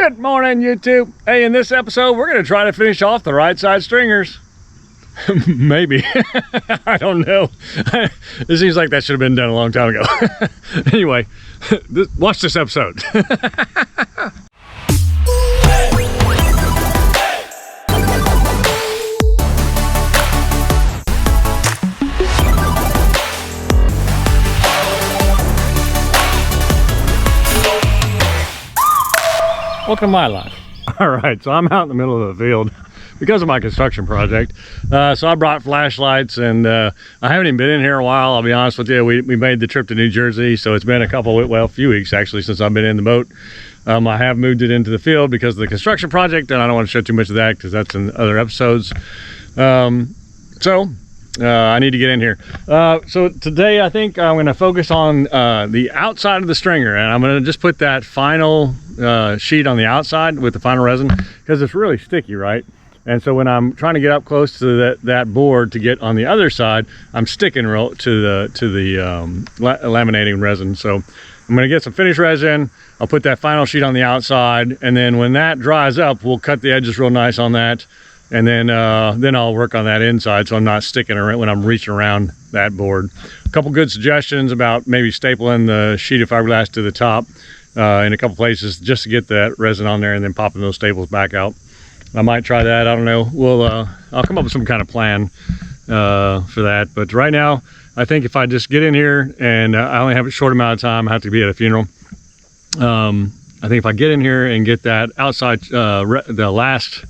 Good morning, YouTube. Hey, in this episode, we're going to try to finish off the right side stringers. Maybe. I don't know. It seems like that should have been done a long time ago. Anyway, watch this episode. Welcome to my life. All right, so I'm out in the middle of the field because of my construction project. So I brought flashlights, and I haven't even been in here a while. I'll be honest with you. We made the trip to New Jersey, so it's been a few weeks actually since I've been in the boat. I have moved it into the field because of the construction project, and I don't want to show too much of that because that's in other episodes. I need to get in here. So today I think I'm going to focus on the outside of the stringer, and I'm going to just put that final sheet on the outside with the final resin because it's really sticky, right? And so when I'm trying to get up close to that board to get on the other side, I'm sticking to the laminating resin. So I'm going to get some finished resin. I'll put that final sheet on the outside, and then when that dries up, we'll cut the edges real nice on that. And then I'll work on that inside so I'm not sticking around when I'm reaching around that board. A couple good suggestions about maybe stapling the sheet of fiberglass to the top in a couple places just to get that resin on there, and then popping those staples back out. I might try that. I don't know. I'll come up with some kind of plan for that. But right now, I think if I just get in here, and I only have a short amount of time, I have to be at a funeral. I think if I get in here and get that outside, the last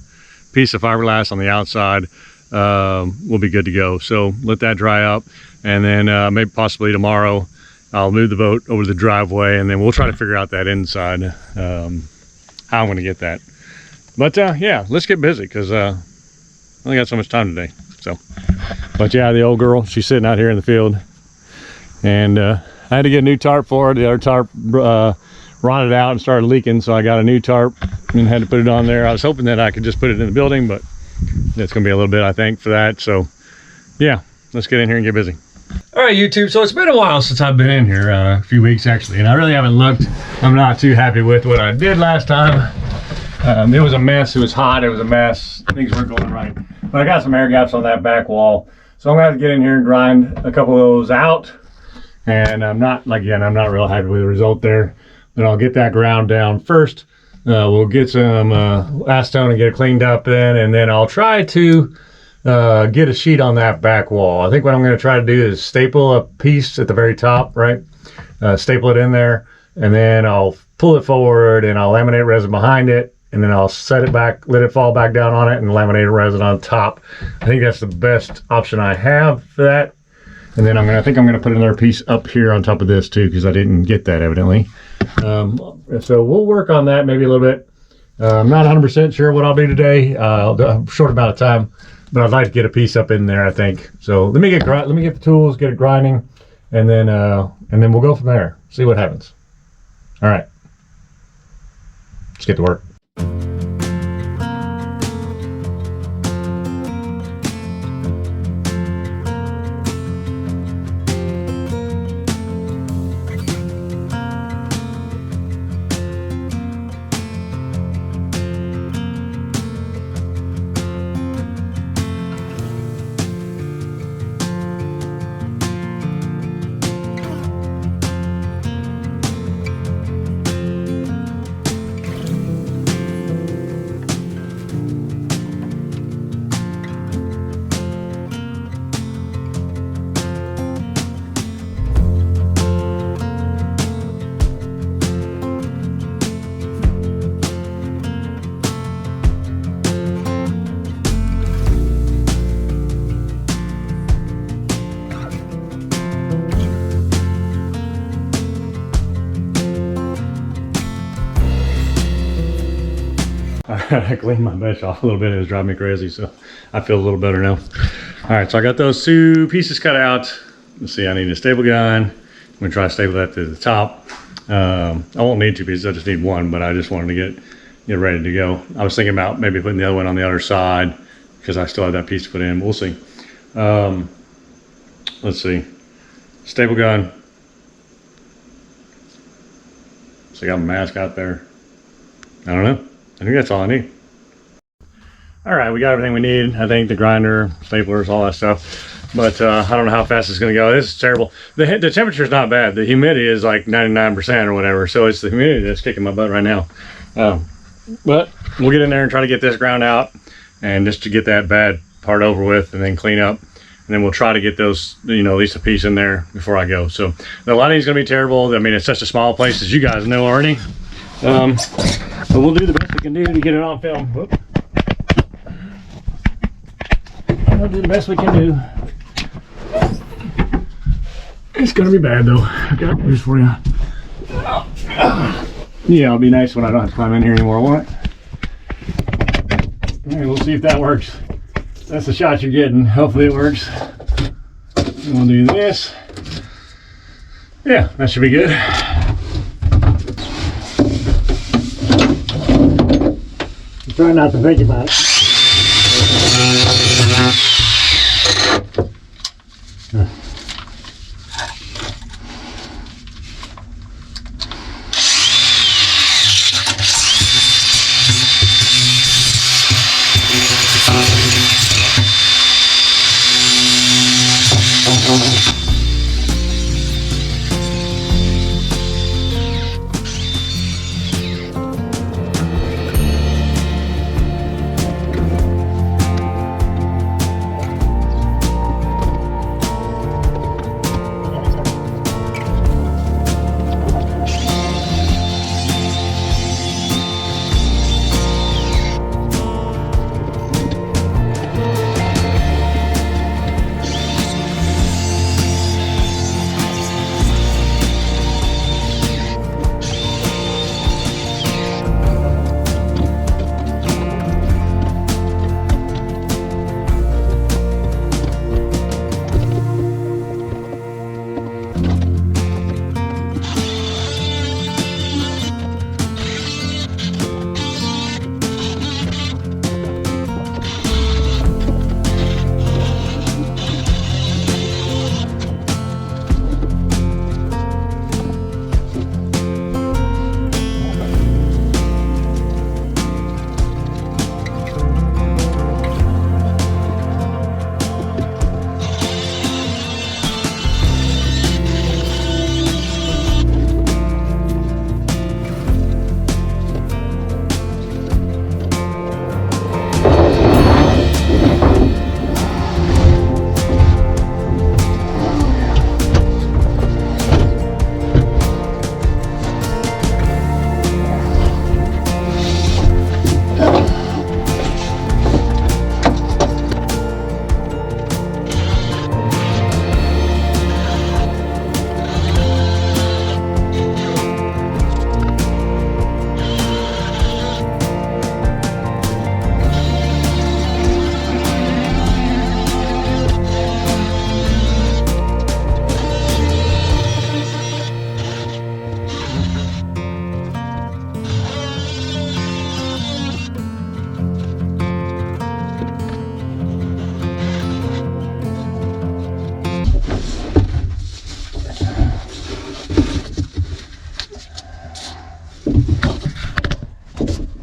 piece of fiberglass on the outside, we'll be good to go. So let that dry up, and then maybe possibly tomorrow I'll move the boat over the driveway, and then we'll try to figure out that inside, how I'm going to get that. But yeah, let's get busy because I only got so much time today. So, but yeah, the old girl, she's sitting out here in the field, and I had to get a new tarp for her. The other tarp rotted out and started leaking, so I got a new tarp and had to put it on there. I was hoping that I could just put it in the building, but it's gonna be a little bit, I think, for that. So yeah, let's get in here and get busy. All right, YouTube, so it's been a while since I've been in here, a few weeks actually, and I really haven't looked. I'm not too happy with what I did last time. It was a mess. It was hot. It was a mess. Things weren't going right, but I got some air gaps on that back wall, so I'm gonna have to get in here and grind a couple of those out. And I'm not real happy with the result there. Then I'll get that ground down first. We'll get some acetone and get it cleaned up then, and then I'll try to get a sheet on that back wall. I think what I'm going to try to do is staple a piece at the very top, right? Staple it in there, and then I'll pull it forward and I'll laminate resin behind it, and then I'll set it back, let it fall back down on it, and laminate resin on top. I think that's the best option I have for that. And then I think I'm going to put another piece up here on top of this too, because I didn't get that evidently. So we'll work on that maybe a little bit. I'm not 100% sure what I'll do today. I'll do a short amount of time, but I'd like to get a piece up in there, I think. So let me get the tools, get it grinding, and then we'll go from there. See what happens. All right, let's get to work. I cleaned my mesh off a little bit. It was driving me crazy, so I feel a little better now. All right, so I got those two pieces cut out. Let's see, I need a staple gun. I'm gonna try to staple that to the top. I won't need two pieces, I just need one, but I just wanted to get ready to go. I was thinking about maybe putting the other one on the other side because I still have that piece to put in. We'll see. Let's see. Staple gun. So I got my mask out there. I don't know. I think that's all I need. All right, we got everything we need. I think the grinder, staplers, all that stuff. But I don't know how fast it's going to go. This is terrible. The temperature is not bad. The humidity is like 99% or whatever. So it's the humidity that's kicking my butt right now. But we'll get in there and try to get this ground out, and just to get that bad part over with, and then clean up. And then we'll try to get those, you know, at least a piece in there before I go. So the lighting is going to be terrible. I mean, it's such a small place, as you guys know already. But we'll do the best we can do to get it on film. Whoop. We'll do the best we can do. It's gonna be bad though. Okay, here's for you. Yeah, it'll be nice when I don't have to climb in here anymore, won't it? All right, we'll see if that works. That's the shot you're getting. Hopefully it works. We'll do this. Yeah, that should be good. Try not to think about it.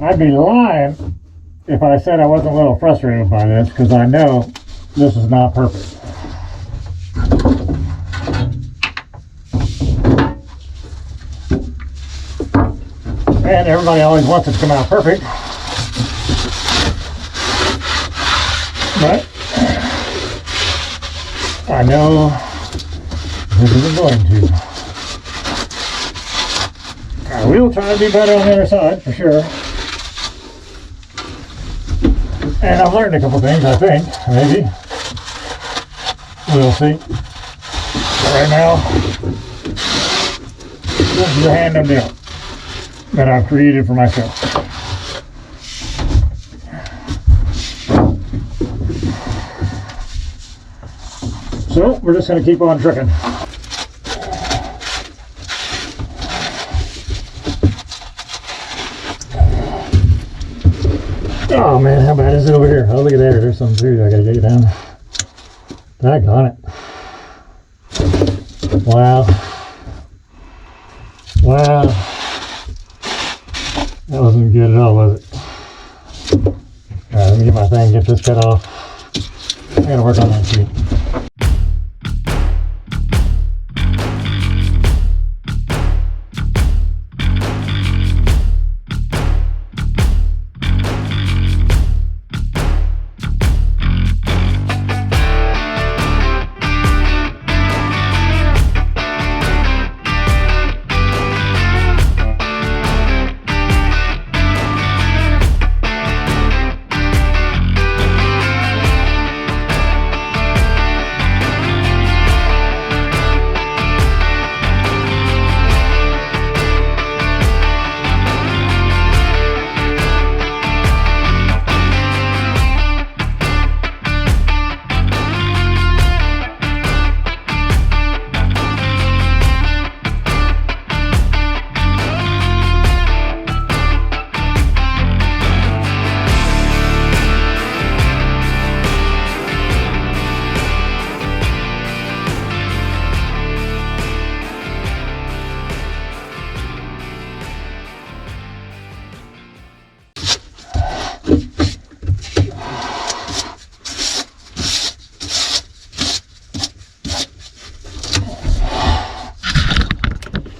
I'd be lying if I said I wasn't a little frustrated by this, because I know this is not perfect. And everybody always wants it to come out perfect. But I know this isn't going to. I will try to be better on the other side, for sure. And I've learned a couple things, I think, maybe. We'll see. But right now, this is a hand I'm doing that I've created for myself. So, we're just going to keep on trucking. Oh man, how bad is it over here? Oh, look at there. There's something through. I gotta get it down. Doggone it. Wow. Wow. That wasn't good at all, was it? Alright, let me get my thing, get this cut off. I gotta work on that too.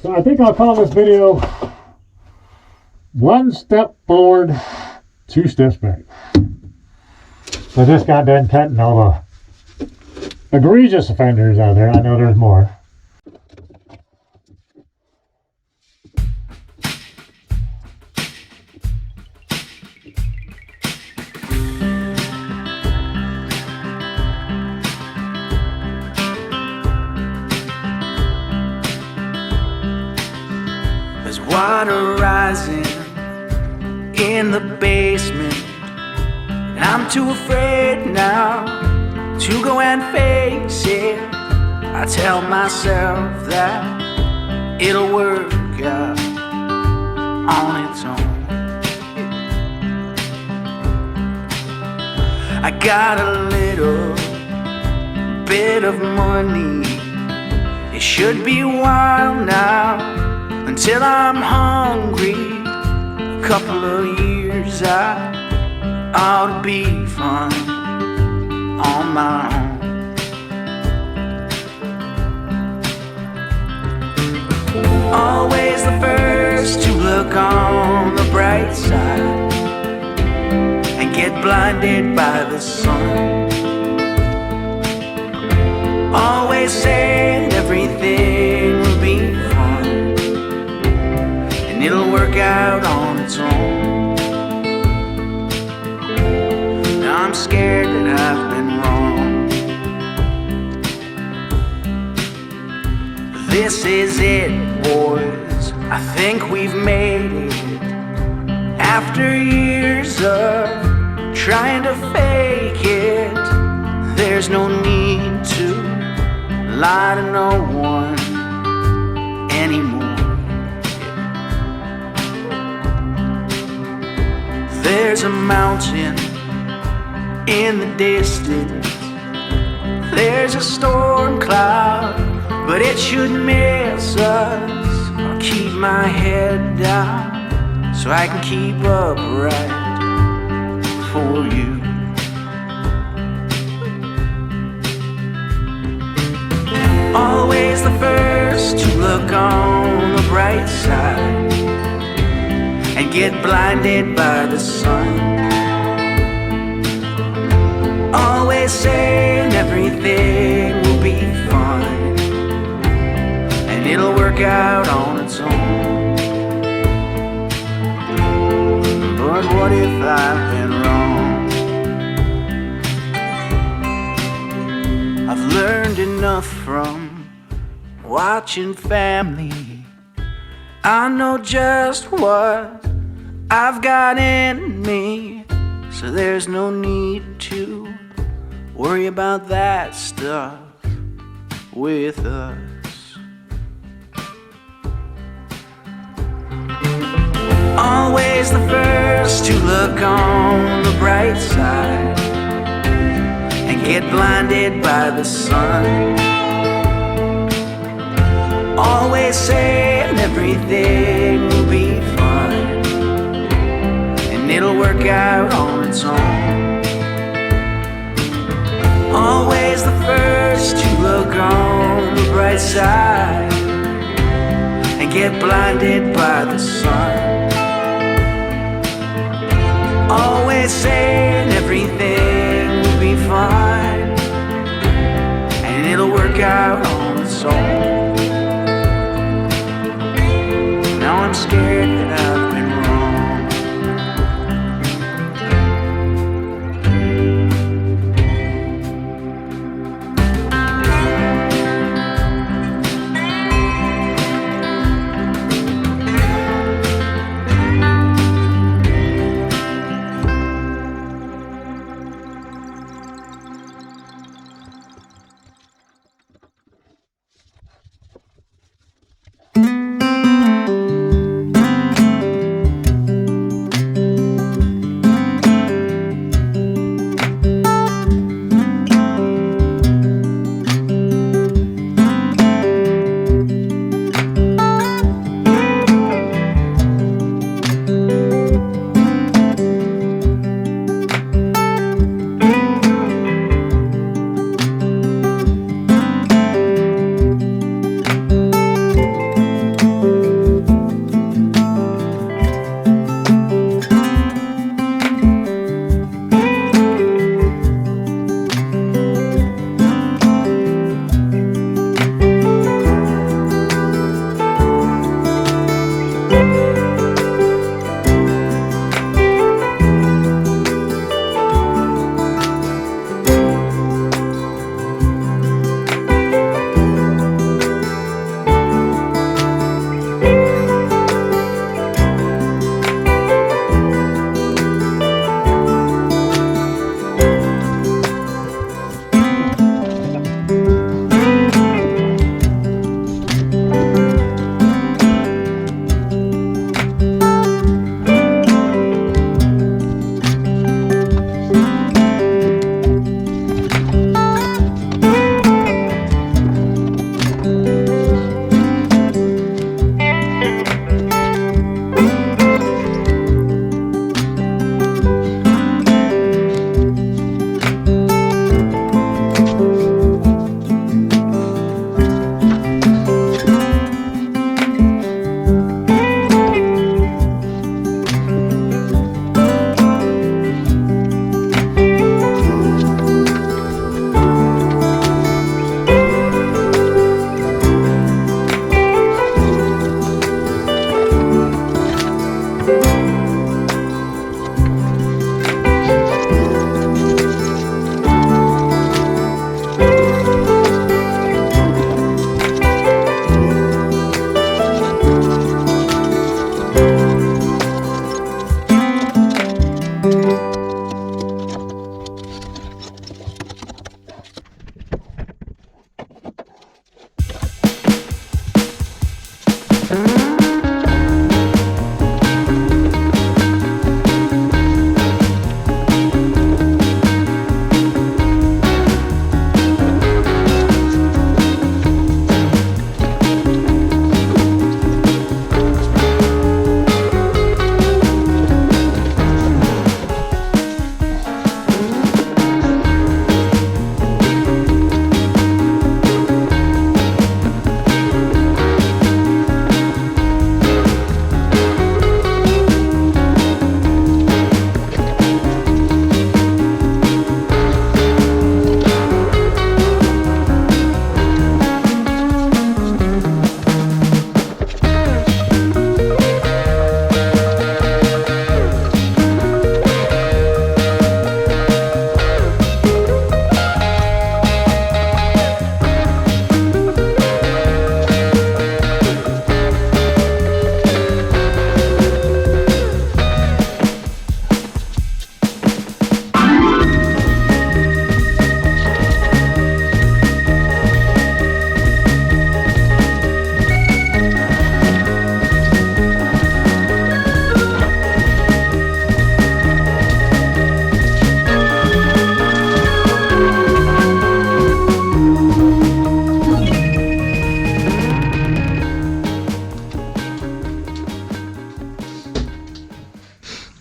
So I think I'll call this video 1 step forward, 2 steps back. So I just got done cutting all the egregious offenders out there. I know there's more. There's water rising in the basement, and I'm too afraid now to go and face it. I tell myself that it'll work out on its own. I got a little bit of money, it should be a while now until I'm hungry. A couple of years I ought to be fine on my own. Always the first to look on the bright side and get blinded by the sun. Always saying everything will be fine and it'll work out on its own. Now I'm scared that I've been wrong. This is it, boys, I think we've made it. After years of trying to fake it, there's no need to lie to no one anymore. There's a mountain in the distance, there's a storm cloud, but it shouldn't miss us. I'll keep my head down so I can keep upright for you. Always the first to look on the bright side and get blinded by the sun. Always saying everything will be fine and it'll work out on its own. But what if I've been wrong? I've learned enough from watching family. I know just what I've got in me, so there's no need to worry about that stuff with us. Always the first to look on the bright side and get blinded by the sun. Always saying everything will be fine it'll work out on its own. Always the first to look on the bright side and get blinded by the sun. Always saying everything will be fine and it'll work out on its own. Now I'm scared that I've been wrong.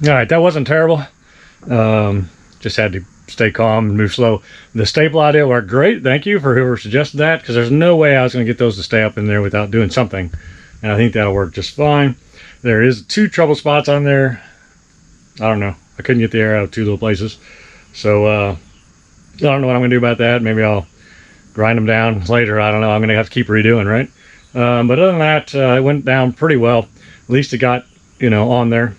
All right, that wasn't terrible. Just had to stay calm and move slow. The staple idea worked great. Thank you for whoever suggested that, because there's no way I was going to get those to stay up in there without doing something. And I think that'll work just fine. There is 2 trouble spots on there. I don't know. I couldn't get the air out of 2 little places. So I don't know what I'm going to do about that. Maybe I'll grind them down later. I don't know. I'm going to have to keep redoing, right? But other than that, it went down pretty well. At least it got, on there.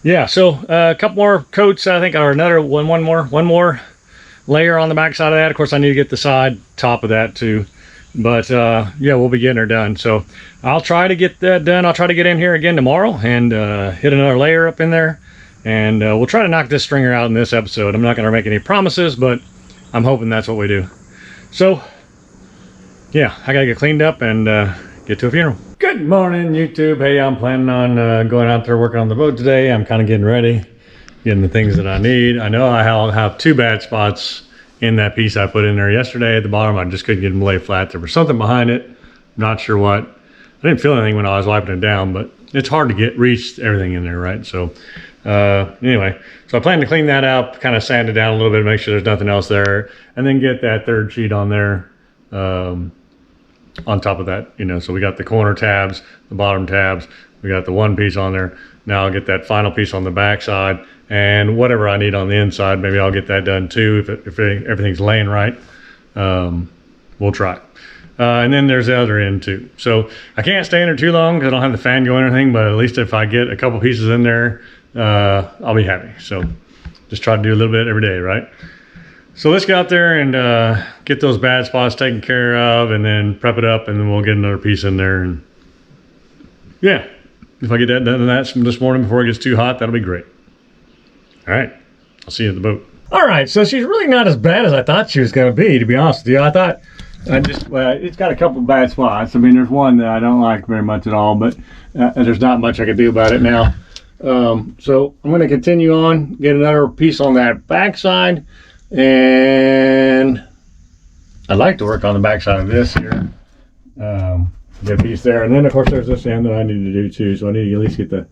Yeah, so a couple more coats, I think, or another one more layer on the back side of that. Of course, I need to get the side top of that too. But yeah, we'll be getting her done. So I'll try to get that done. I'll try to get in here again tomorrow and hit another layer up in there. And we'll try to knock this stringer out in this episode. I'm not going to make any promises, but I'm hoping that's what we do. So yeah, I got to get cleaned up and get to a funeral. Good morning, YouTube. Hey, I'm planning on going out there working on the boat today. I'm kind of getting ready, getting the things that I need. I know I'll have 2 bad spots in that piece I put in there yesterday at the bottom. I just couldn't get them to lay flat. There was something behind it. Not sure what. I didn't feel anything when I was wiping it down, but it's hard to reach everything in there, right? So anyway, so I plan to clean that up, kind of sand it down a little bit, make sure there's nothing else there, and then get that 3rd sheet on there. On top of that, so we got the corner tabs, the bottom tabs, we got the 1 piece on there. Now I'll get that final piece on the back side, and whatever I need on the inside, maybe I'll get that done too if everything's laying right. We'll try. And then there's the other end too. So I can't stay in there too long because I don't have the fan going or anything, but at least if I get a couple pieces in there, I'll be happy. So just try to do a little bit every day, right? So let's get out there and get those bad spots taken care of, and then prep it up, and then we'll get another piece in there. And yeah, if I get that done this morning before it gets too hot, that'll be great. All right, I'll see you at the boat. All right, so she's really not as bad as I thought she was going to be honest with you. I thought it's got a couple bad spots. I mean, there's one that I don't like very much at all, but there's not much I can do about it now. So I'm going to continue on, get another piece on that back side. And I'd like to work on the back side of this here. Get a piece there, and then of course there's this end that I need to do too. So I need to at least get the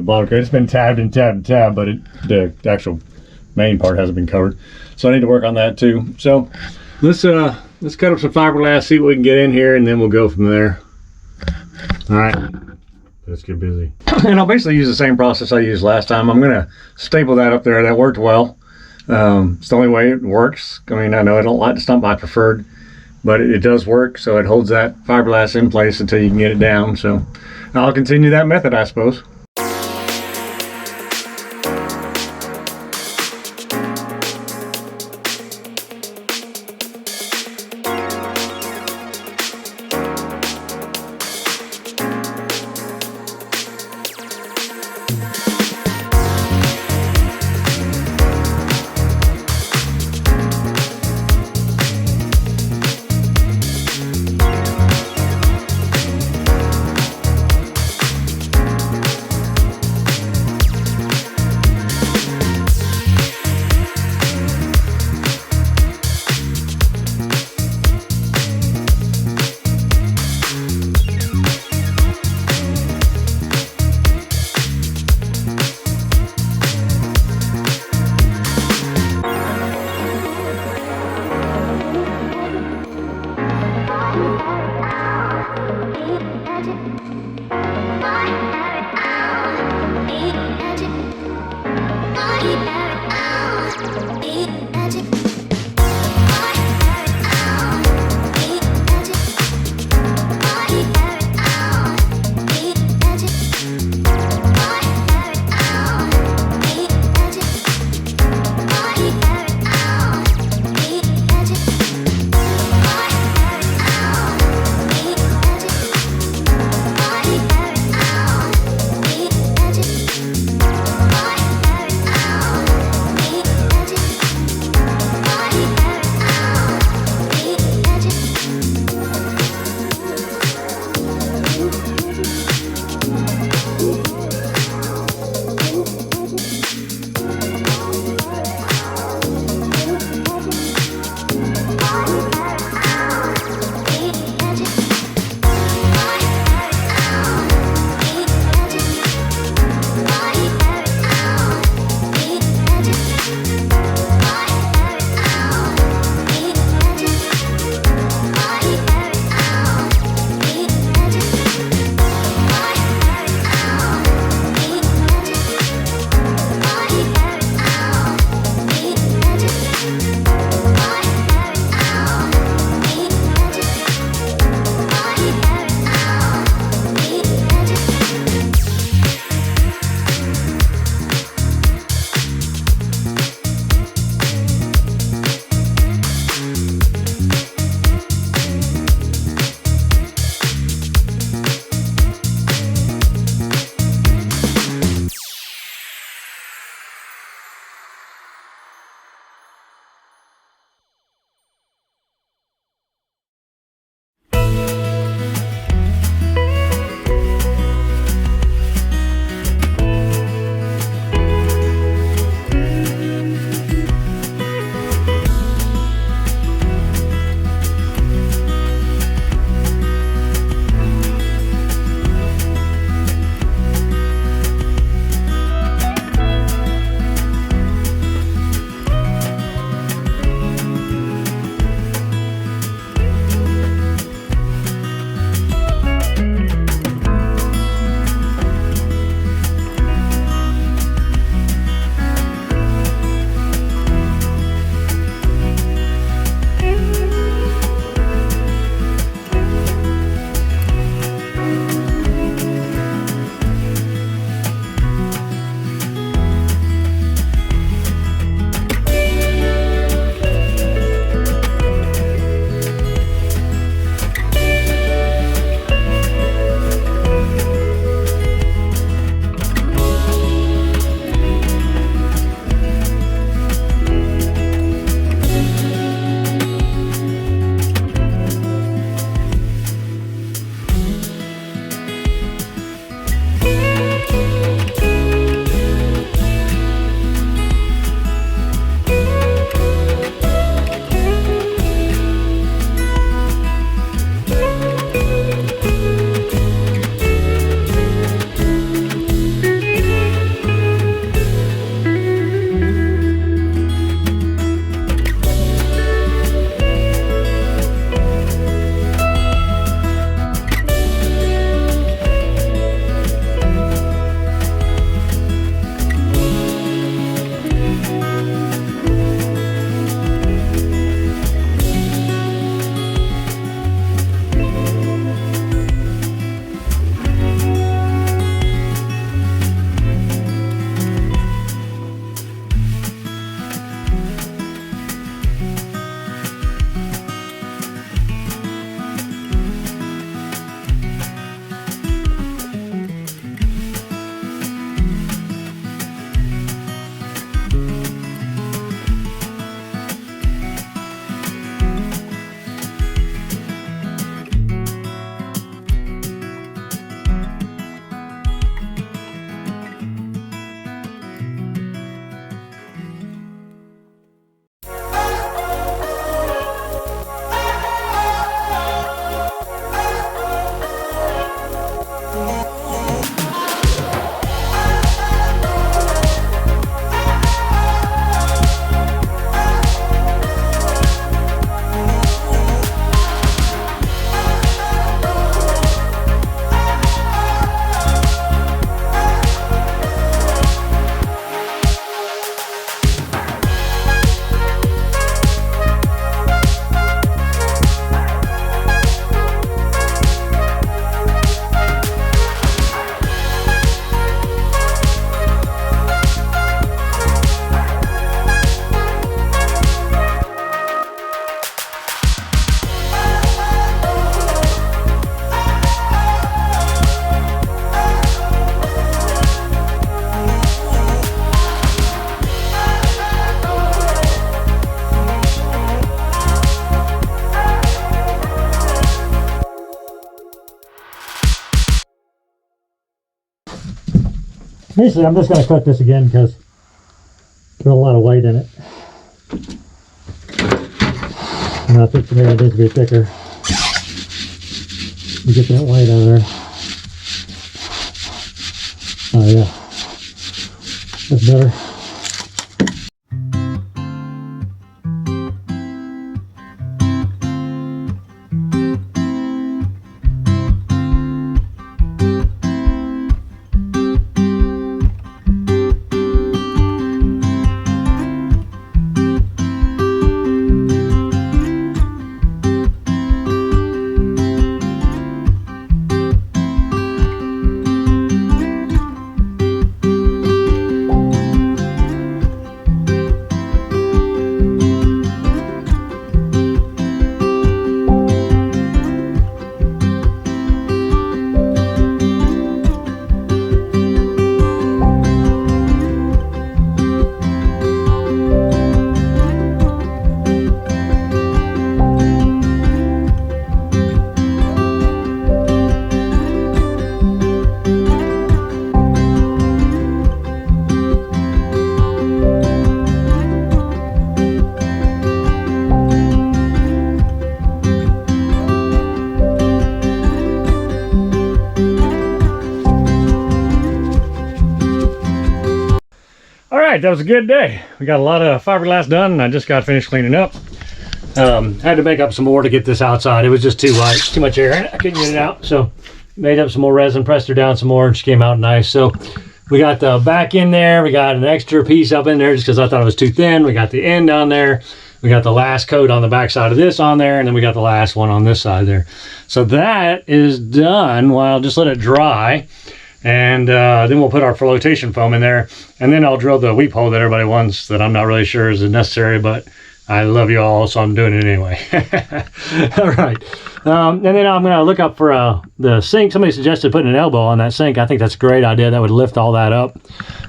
bottom coat. It's been tabbed and tabbed and tabbed, but the actual main part hasn't been covered. So I need to work on that too. So let's cut up some fiberglass, see what we can get in here, and then we'll go from there. All right, let's get busy. And I'll basically use the same process I used last time. I'm gonna staple that up there. That worked well. It's the only way it works. I mean, I know it's not my preferred, but it does work. So it holds that fiberglass in place until you can get it down. So I'll continue that method, I suppose. Basically, I'm just going to cook this again because there's a lot of white in it. And I think maybe it needs to be thicker. You get that white out of there. Oh yeah, that's better. That was a good day. We got a lot of fiberglass done, and I just got finished cleaning up. Had to make up some more to get this outside. It was just too light, too much air in it. I couldn't get it out, so made up some more resin, pressed her down some more, and she came out nice. So we got the back in there. We got an extra piece up in there just because I thought it was too thin. We got the end on there. We got the last coat on the back side of this on there, and then we got the last one on this side there. So that is done. Well, I'll just let it dry. And then we'll put our flotation foam in there, and then I'll drill the weep hole that everybody wants that I'm not really sure is necessary, but I love you all, so I'm doing it anyway. All right. And then I'm going to look up for the sink. Somebody suggested putting an elbow on that sink. I think that's a great idea. That would lift all that up.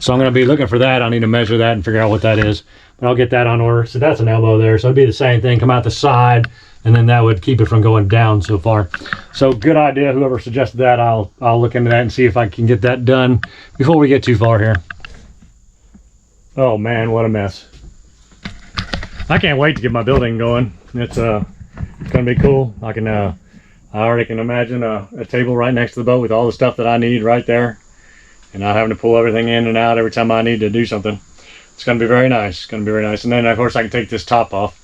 So I'm going to be looking for that. I need to measure that and figure out what that is. But I'll get that on order. So that's an elbow there. So it'd be the same thing. Come out the side, and then that would keep it from going down so far. So good idea. Whoever suggested that, I'll look into that and see if I can get that done before we get too far here. Oh man, what a mess. I can't wait to get my building going. It's gonna be cool. I already can imagine a table right next to the boat with all the stuff that I need right there, and not having to pull everything in and out every time I need to do something. It's gonna be very nice. It's gonna be very nice. And then of course I can take this top off.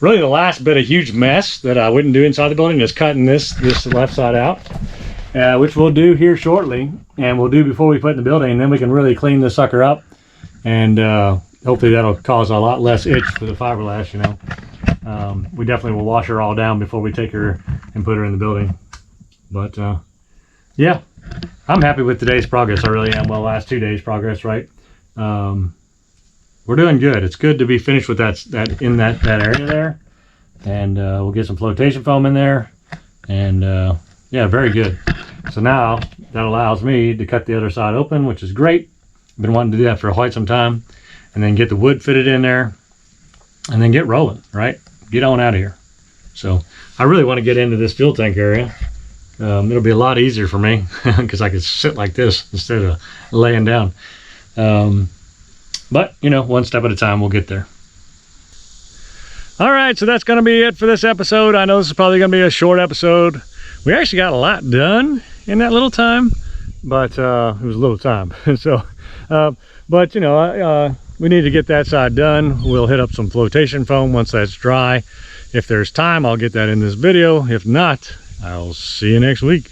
Really the last bit of huge mess that I wouldn't do inside the building is cutting this left side out, which we'll do here shortly, and we'll do before we put in the building, and then we can really clean this sucker up, and hopefully that'll cause a lot less itch for the fiberglass, you know. We definitely will wash her all down before we take her and put her in the building. But yeah, I'm happy with today's progress. I really am. Well, last 2 days progress, right? We're doing good. It's good to be finished with that area there, and we'll get some flotation foam in there, and yeah, very good. So now that allows me to cut the other side open, which is great. I've been wanting to do that for quite some time, and then get the wood fitted in there, and then get rolling, right? Get on out of here. So I really want to get into this fuel tank area. It'll be a lot easier for me because I can sit like this instead of laying down. But, you know, one step at a time, we'll get there. All right, so that's going to be it for this episode. I know this is probably going to be a short episode. We actually got a lot done in that little time, but it was a little time. So, but, you know, we need to get that side done. We'll hit up some flotation foam once that's dry. If there's time, I'll get that in this video. If not, I'll see you next week.